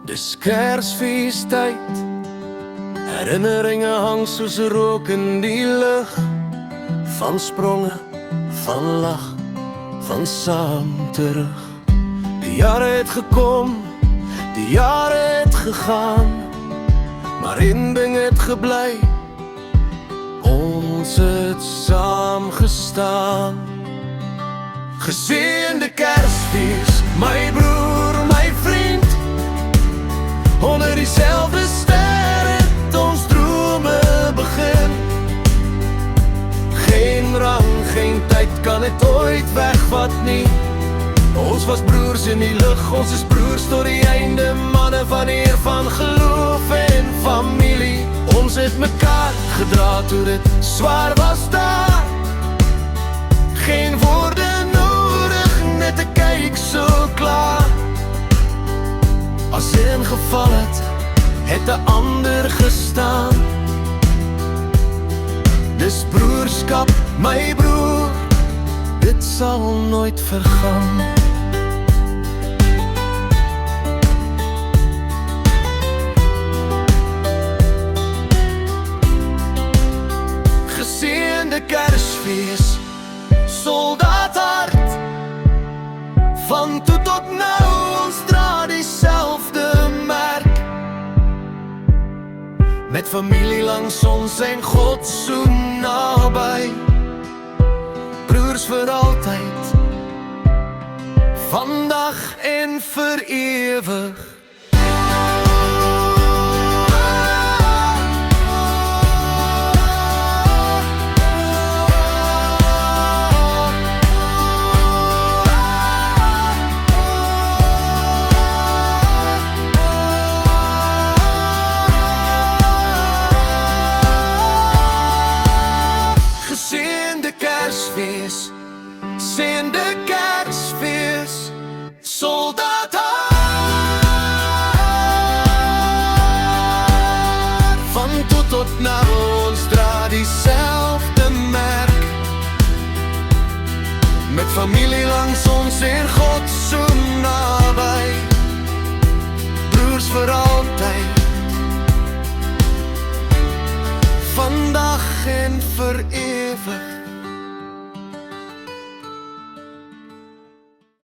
Dis Kersfeestyd, herinneringe hang soos rook in die lug. Van spronge, van lag, van saam terug. Die jare het gekom, die jare het gegaan, maar één ding het gebly: ons het saam gestaan. Geseënde Kersfees, my broer, my vriend. Onder dieselfde ster het ons drome begin. Geen rang, geen tyd kan het ooit wegvat nie. Ons was broers in die lug, ons is broers tot die einde. Manne van eer, van geloof en familie. Ons het mekaar gedra toe dit swaar was daar. Geen woorde nodig, net te kyk so klaar. As een geval het 'n ander gestaan. Dis broerskap, my broer, dit sal nooit vergaan. Geseënde Kersfees, soldaathart. Van toe tot nou, ons dra dieselfde merk. Met familie langs ons en God so naby. Broers vir altyd, vandag en vir ewig. Geseënde Kersfees, geseënde Kersfees, soldaathart. Van toe tot nou, ons dra dieselfde merk. Met familie langs ons en God so naby. Broers vir altyd, vandag en vir ewig.